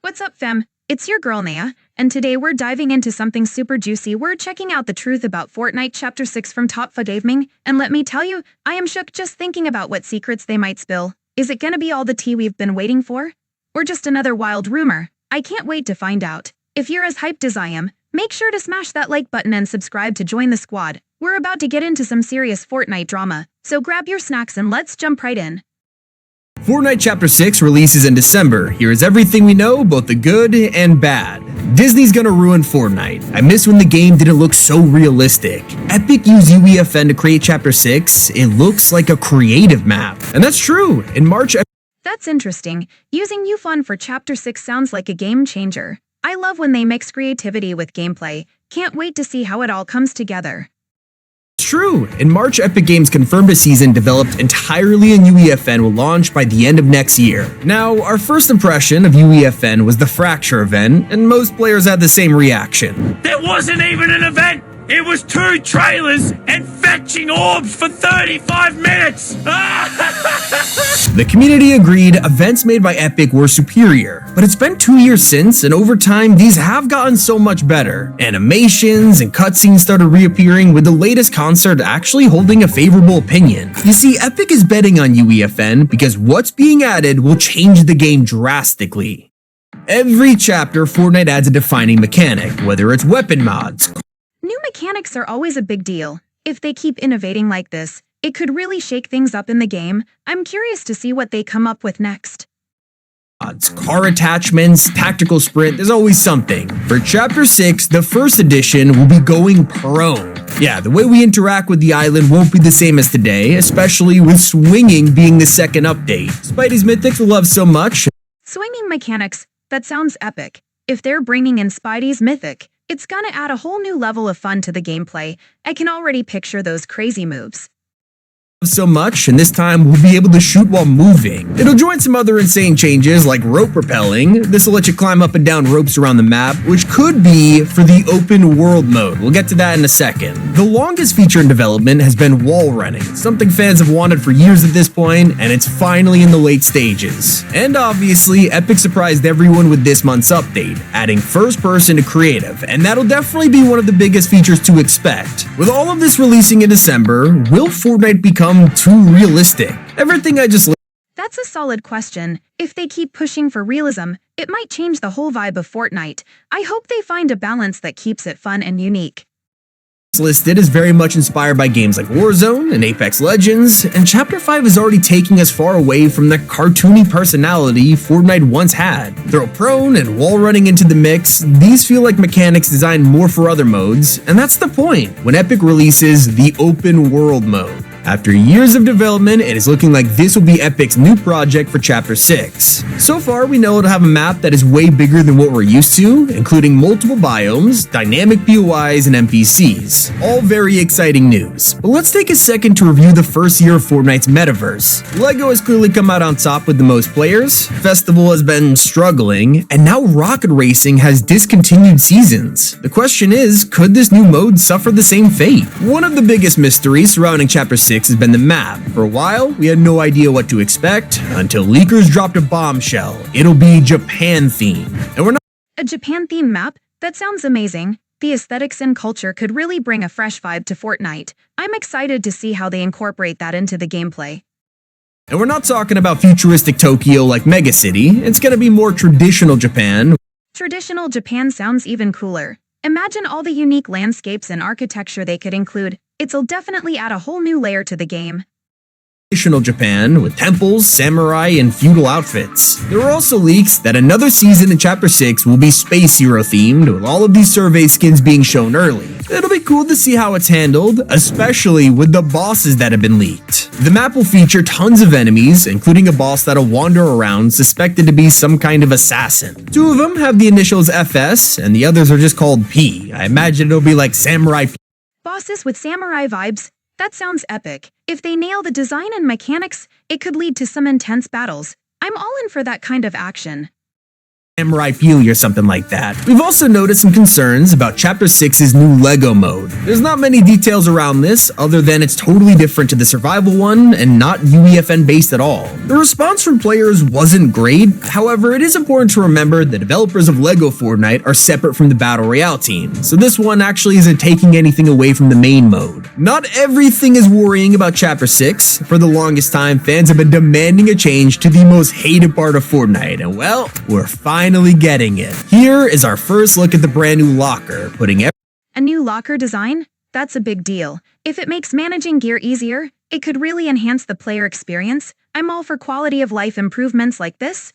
What's up, fam? It's your girl, Naia, and today we're diving into something super juicy. We're checking out the Truth About Fortnite Chapter 6 from Top Gaming, and let me tell you, I am shook just thinking about what secrets they might spill. Is it gonna be all the tea we've been waiting for? Or just another wild rumor? I can't wait to find out. If you're as hyped as I am, make sure to smash that like button and subscribe to join the squad. We're about to get into some serious Fortnite drama, so grab your snacks and let's jump right in. Fortnite Chapter 6 releases in December. Here is everything we know, both the good and bad. Disney's gonna ruin Fortnite. I miss when the game didn't look so realistic. Epic used UEFN to create Chapter 6. It looks like a creative map. And that's true. In March... That's interesting. Using UFON for Chapter 6 sounds like a game changer. I love when they mix creativity with gameplay. Can't wait to see how it all comes together. True. In March, Epic Games confirmed a season developed entirely in UEFN will launch by the end of next year. Now, our first impression of UEFN was the Fracture event, and most players had the same reaction. There wasn't even an event! It was 2 trailers and fetching orbs for 35 minutes! The community agreed events made by Epic were superior, but it's been 2 years since, and over time these have gotten so much better. Animations and cutscenes started reappearing, with the latest concert actually holding a favorable opinion. You see, Epic is betting on UEFN because what's being added will change the game drastically. Every chapter, Fortnite adds a defining mechanic, whether it's weapon mods. New mechanics are always a big deal. If they keep innovating like this, it could really shake things up in the game. I'm curious to see what they come up with next. Car attachments, tactical sprint, there's always something. For Chapter 6, the first edition will be going prone. Yeah, the way we interact with the island won't be the same as today, especially with swinging being the second update. Spidey's Mythics will love so much. Swinging mechanics, that sounds epic. If they're bringing in Spidey's Mythic, it's gonna add a whole new level of fun to the gameplay. I can already picture those crazy moves. So much, and this time we'll be able to shoot while moving. It'll join some other insane changes like rope rappelling. This will let you climb up and down ropes around the map, which could be for the open world mode. We'll get to that in a second. The longest feature in development has been wall running, something fans have wanted for years at this point, and it's finally in the late stages. And obviously, Epic surprised everyone with this month's update, adding first person to creative, and that'll definitely be one of the biggest features to expect. With all of this releasing in December, will Fortnite become too realistic? Everything I just... That's a solid question. If they keep pushing for realism, it might change the whole vibe of Fortnite. I hope they find a balance that keeps it fun and unique. Listed is very much inspired by games like Warzone and Apex Legends, and Chapter 5 is already taking us far away from the cartoony personality Fortnite once had. Throw prone and wall running into the mix, these feel like mechanics designed more for other modes, and that's the point when Epic releases the open world mode. After years of development, it is looking like this will be Epic's new project for Chapter 6. So far, we know it'll have a map that is way bigger than what we're used to, including multiple biomes, dynamic POIs, and NPCs. All very exciting news. But let's take a second to review the first year of Fortnite's metaverse. LEGO has clearly come out on top with the most players, Festival has been struggling, and now Rocket Racing has discontinued seasons. The question is, could this new mode suffer the same fate? One of the biggest mysteries surrounding Chapter 6 has been the map. For a while, we had no idea what to expect, until leakers dropped a bombshell. It'll be Japan themed. And we're not— A Japan theme map? That sounds amazing. The aesthetics and culture could really bring a fresh vibe to Fortnite. I'm excited to see how they incorporate that into the gameplay. And we're not talking about futuristic Tokyo like Mega City. It's gonna be more traditional Japan. Traditional Japan sounds even cooler. Imagine all the unique landscapes and architecture they could include. It'll definitely add a whole new layer to the game. Traditional Japan with temples, samurai, and feudal outfits. There are also leaks that another season in Chapter 6 will be Space Hero themed, with all of these survey skins being shown early. It'll be cool to see how it's handled, especially with the bosses that have been leaked. The map will feature tons of enemies, including a boss that'll wander around suspected to be some kind of assassin. 2 of them have the initials FS, and the others are just called P. I imagine it'll be like Samurai P. Bosses with samurai vibes? That sounds epic. If they nail the design and mechanics, it could lead to some intense battles. I'm all in for that kind of action. Samurai Peely or something like that. We've also noticed some concerns about Chapter 6's new LEGO mode. There's not many details around this, other than it's totally different to the survival one and not UEFN based at all. The response from players wasn't great, however it is important to remember the developers of LEGO Fortnite are separate from the Battle Royale team, so this one actually isn't taking anything away from the main mode. Not everything is worrying about Chapter 6. For the longest time, fans have been demanding a change to the most hated part of Fortnite, and well, we're finally getting it. Here is our first look at the brand new locker, putting A new locker design? That's a big deal. If it makes managing gear easier, it could really enhance the player experience. I'm all for quality of life improvements like this.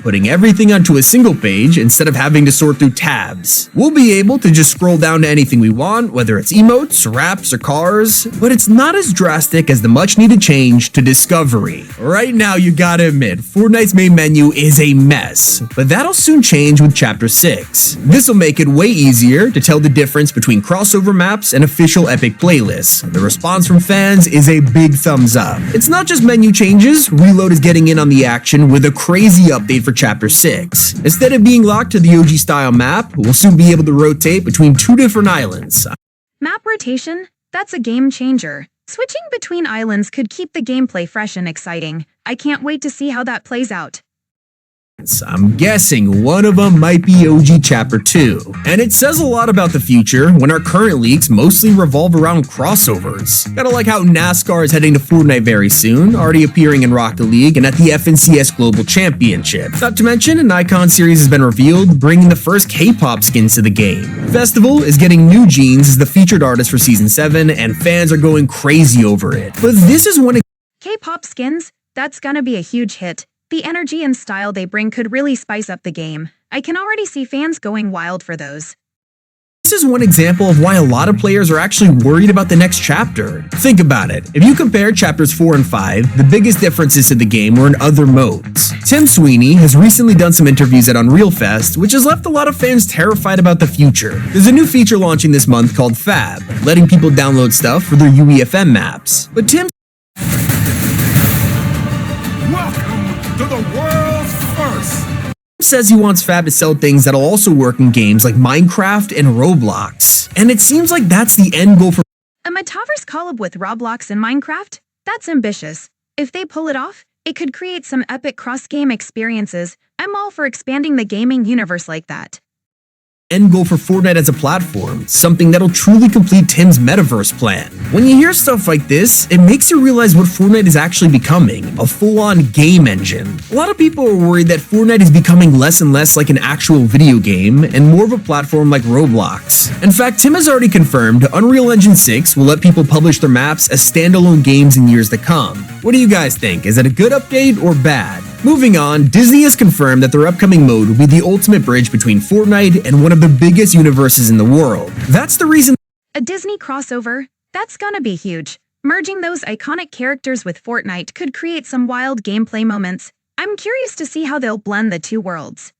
Putting everything onto a single page instead of having to sort through tabs. We'll be able to just scroll down to anything we want, whether it's emotes, raps, or cars, but it's not as drastic as the much needed change to discovery. Right now, you gotta admit, Fortnite's main menu is a mess, but that'll soon change with Chapter 6. This'll make it way easier to tell the difference between crossover maps and official Epic playlists. The response from fans is a big thumbs up. It's not just menu changes, Reload is getting in on the action with a crazy update for Chapter 6. Instead of being locked to the OG style map, we'll soon be able to rotate between 2 different islands. Map rotation? That's a game changer. Switching between islands could keep the gameplay fresh and exciting. I can't wait to see how that plays out. I'm guessing one of them might be OG Chapter 2. And it says a lot about the future when our current leaks mostly revolve around crossovers. Kinda like how NASCAR is heading to Fortnite very soon, already appearing in Rocket League and at the FNCS Global Championship. Not to mention, an Icon series has been revealed, bringing the first K-pop skins to the game. Festival is getting New Jeans as the featured artist for Season 7, and fans are going crazy over it. But this is one K-pop skins? That's gonna be a huge hit. The energy and style they bring could really spice up the game. I can already see fans going wild for those. This is one example of why a lot of players are actually worried about the next chapter. Think about it. If you compare Chapters 4 and 5, the biggest differences to the game were in other modes. Tim Sweeney has recently done some interviews at Unreal Fest, which has left a lot of fans terrified about the future. There's a new feature launching this month called Fab, letting people download stuff for their UEFM maps. But Tim To the world's first. says he wants Fab to sell things that'll also work in games like Minecraft and Roblox. And it seems like that's the end goal for A Metaverse collab with Roblox and Minecraft? That's ambitious. If they pull it off, it could create some epic cross-game experiences. I'm all for expanding the gaming universe like that. end goal for Fortnite as a platform, something that'll truly complete Tim's metaverse plan. When you hear stuff like this, it makes you realize what Fortnite is actually becoming, a full-on game engine. A lot of people are worried that Fortnite is becoming less and less like an actual video game and more of a platform like Roblox. In fact, Tim has already confirmed Unreal Engine 6 will let people publish their maps as standalone games in years to come. What do you guys think? Is that a good update or bad? Moving on, Disney has confirmed that their upcoming mode will be the ultimate bridge between Fortnite and one of the biggest universes in the world. That's the reason A Disney crossover? That's gonna be huge. Merging those iconic characters with Fortnite could create some wild gameplay moments. I'm curious to see how they'll blend the two worlds.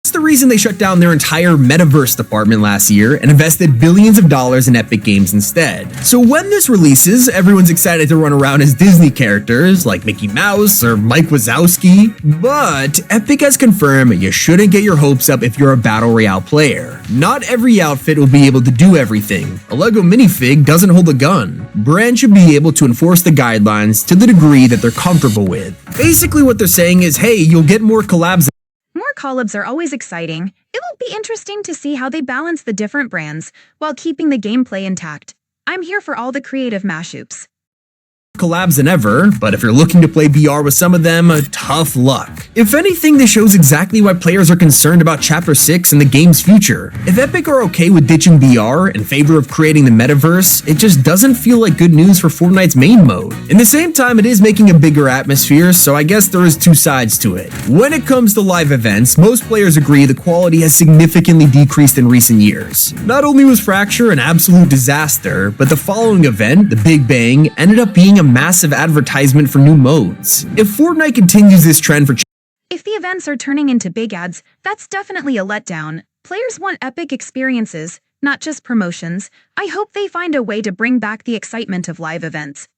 That's the reason they shut down their entire metaverse department last year and invested billions of dollars in Epic Games instead. So when this releases, everyone's excited to run around as Disney characters like Mickey Mouse or Mike Wazowski. But Epic has confirmed you shouldn't get your hopes up if you're a Battle Royale player. Not every outfit will be able to do everything. A Lego minifig doesn't hold a gun. Brands should be able to enforce the guidelines to the degree that they're comfortable with. Basically what they're saying is, hey, you'll get more collabs. More collabs are always exciting. It'll be interesting to see how they balance the different brands while keeping the gameplay intact. I'm here for all the creative mashups. Collabs than ever, but if you're looking to play BR with some of them, tough luck. If anything, this shows exactly why players are concerned about Chapter 6 and the game's future. If Epic are okay with ditching BR in favor of creating the metaverse, it just doesn't feel like good news for Fortnite's main mode. In the same time, it is making a bigger atmosphere, so I guess there is two sides to it. When it comes to live events, most players agree the quality has significantly decreased in recent years. Not only was Fracture an absolute disaster, but the following event, the Big Bang, ended up being a massive advertisement for new modes. If Fortnite continues this trend for If the events are turning into big ads, that's definitely a letdown. Players want epic experiences, not just promotions. I hope they find a way to bring back the excitement of live events.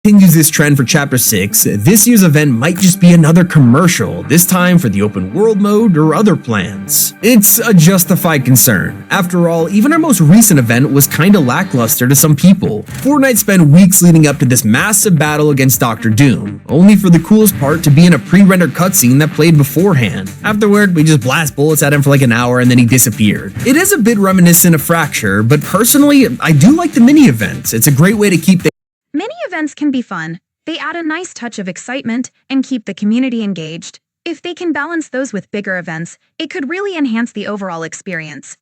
Continues this trend for Chapter 6, this year's event might just be another commercial, this time for the open world mode or other plans. It's a justified concern. After all, even our most recent event was kinda lackluster to some people. Fortnite spent weeks leading up to this massive battle against Dr. Doom, only for the coolest part to be in a pre-rendered cutscene that played beforehand. Afterward, we just blast bullets at him for like an hour and then he disappeared. It is a bit reminiscent of Fracture, but personally, I do like the mini events. It's a great way to keep things. Mini events can be fun. They add a nice touch of excitement and keep the community engaged. If they can balance those with bigger events, it could really enhance the overall experience.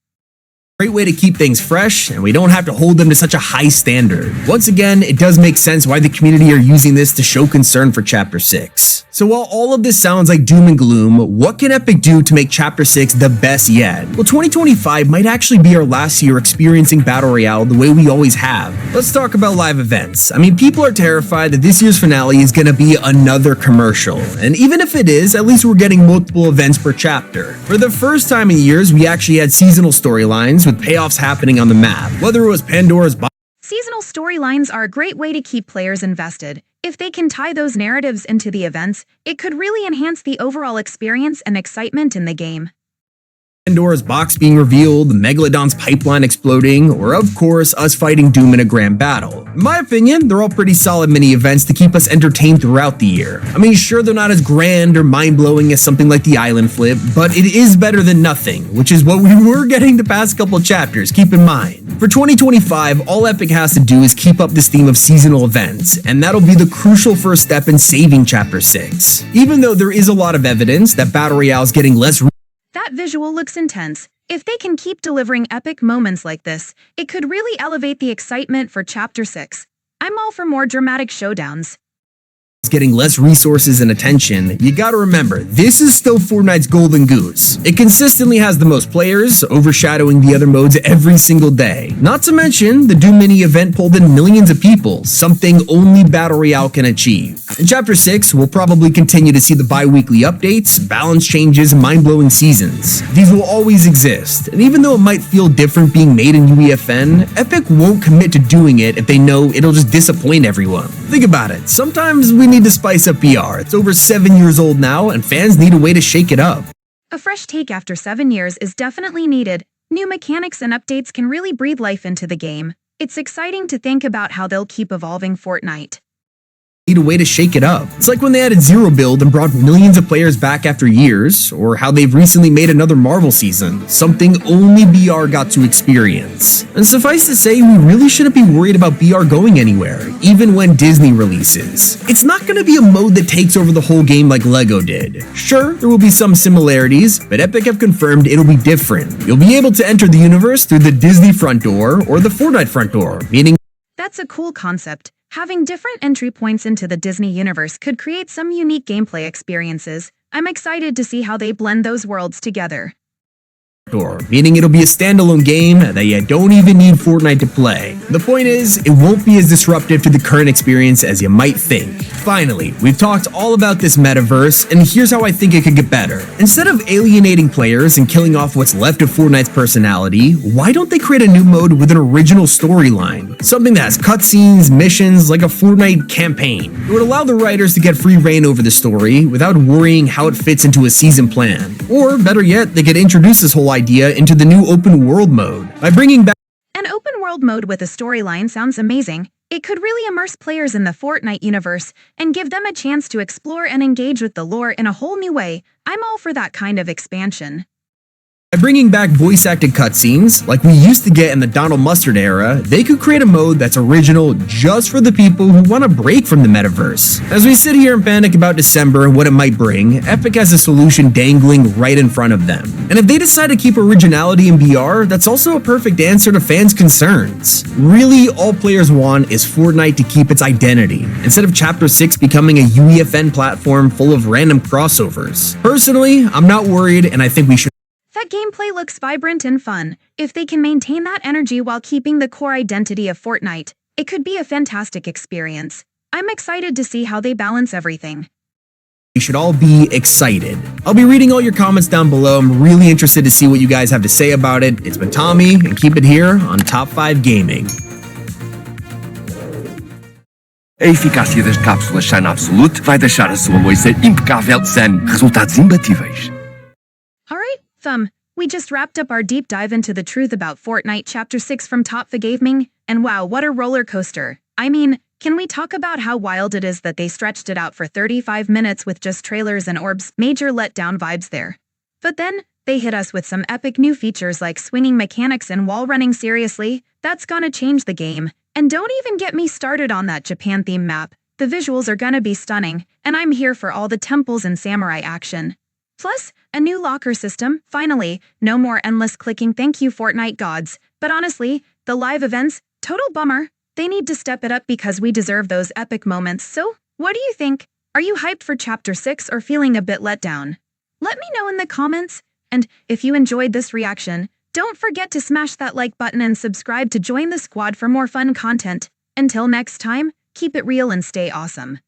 Great way to keep things fresh, and we don't have to hold them to such a high standard. Once again, it does make sense why the community are using this to show concern for Chapter 6. So while all of this sounds like doom and gloom, what can Epic do to make Chapter 6 the best yet? Well, 2025 might actually be our last year experiencing Battle Royale the way we always have. Let's talk about live events. I mean, people are terrified that this year's finale is gonna be another commercial. And even if it is, at least we're getting multiple events per chapter. For the first time in years, we actually had seasonal storylines with payoffs happening on the map, whether it was Pandora's box. Seasonal storylines are a great way to keep players invested. If they can tie those narratives into the events, it could really enhance the overall experience and excitement in the game. Pandora's box being revealed, Megalodon's pipeline exploding, or of course, us fighting Doom in a grand battle. In my opinion, they're all pretty solid mini events to keep us entertained throughout the year. I mean, sure, they're not as grand or mind-blowing as something like the Island Flip, but it is better than nothing, which is what we were getting the past couple chapters, keep in mind. For 2025, all Epic has to do is keep up this theme of seasonal events, and that'll be the crucial first step in saving Chapter 6. Even though there is a lot of evidence that Battle Royale is getting less. That visual looks intense. If they can keep delivering epic moments like this, it could really elevate the excitement for Chapter 6. I'm all for more dramatic showdowns. Getting less resources and attention, you gotta remember, this is still Fortnite's golden goose. It consistently has the most players, overshadowing the other modes every single day. Not to mention, the Doom Mini event pulled in millions of people, something only Battle Royale can achieve. In Chapter 6, we'll probably continue to see the bi-weekly updates, balance changes, and mind-blowing seasons. These will always exist, and even though it might feel different being made in UEFN, Epic won't commit to doing it if they know it'll just disappoint everyone. Think about it, sometimes we need to spice up BR. It's over 7 years old now, and fans need a way to shake it up. A fresh take after 7 years is definitely needed. New mechanics and updates can really breathe life into the game. It's exciting to think about how they'll keep evolving Fortnite. Need a way to shake it up. It's like when they added Zero Build and brought millions of players back after years, or how they've recently made another Marvel season, something only BR got to experience. And suffice to say, we really shouldn't be worried about BR going anywhere, even when Disney releases. It's not going to be a mode that takes over the whole game like LEGO did. Sure, there will be some similarities, but Epic have confirmed it'll be different. You'll be able to enter the universe through the Disney front door or the Fortnite front door, meaning That's a cool concept. Having different entry points into the Disney universe could create some unique gameplay experiences. I'm excited to see how they blend those worlds together. meaning it'll be a standalone game that you don't even need Fortnite to play. The point is, it won't be as disruptive to the current experience as you might think. Finally, we've talked all about this metaverse, and here's how I think it could get better. Instead of alienating players and killing off what's left of Fortnite's personality, why don't they create a new mode with an original storyline? Something that has cutscenes, missions, like a Fortnite campaign. It would allow the writers to get free reign over the story without worrying how it fits into a season plan. Or, better yet, they could introduce this whole idea into the new open world mode by bringing back An open world mode with a storyline sounds amazing. It could really immerse players in the Fortnite universe and give them a chance to explore and engage with the lore in a whole new way. I'm all for that kind of expansion. By bringing back voice-acted cutscenes, like we used to get in the Donald Mustard era, they could create a mode that's original just for the people who want a break from the metaverse. As we sit here and panic about December and what it might bring, Epic has a solution dangling right in front of them. And if they decide to keep originality in BR, that's also a perfect answer to fans' concerns. Really, all players want is Fortnite to keep its identity, instead of Chapter 6 becoming a UEFN platform full of random crossovers. Personally, I'm not worried, and I think we should. That gameplay looks vibrant and fun. If they can maintain that energy while keeping the core identity of Fortnite, it could be a fantastic experience. I'm excited to see how they balance everything. We should all be excited. I'll be reading all your comments down below. I'm really interested to see what you guys have to say about it. It's been Tommy, and keep it here on Top 5 Gaming. A eficácia das cápsulas Shine Absolute vai deixar a sua louça impecável, sem resultados imbatíveis. Alright, we just wrapped up our deep dive into the truth about Fortnite Chapter 6 from Top Gaming, and wow, what a roller coaster. I mean, can we talk about how wild it is that they stretched it out for 35 minutes with just trailers and orbs? Major letdown vibes there. But then, they hit us with some epic new features like swinging mechanics and wall running. Seriously, that's gonna change the game. And don't even get me started on that Japan theme map. The visuals are gonna be stunning, and I'm here for all the temples and samurai action. Plus, a new locker system, finally, no more endless clicking. Thank you, Fortnite gods. But honestly, the live events, total bummer. They need to step it up because we deserve those epic moments. So, what do you think? Are you hyped for Chapter 6 or feeling a bit let down? Let me know in the comments. And if you enjoyed this reaction, don't forget to smash that like button and subscribe to join the squad for more fun content. Until next time, keep it real and stay awesome.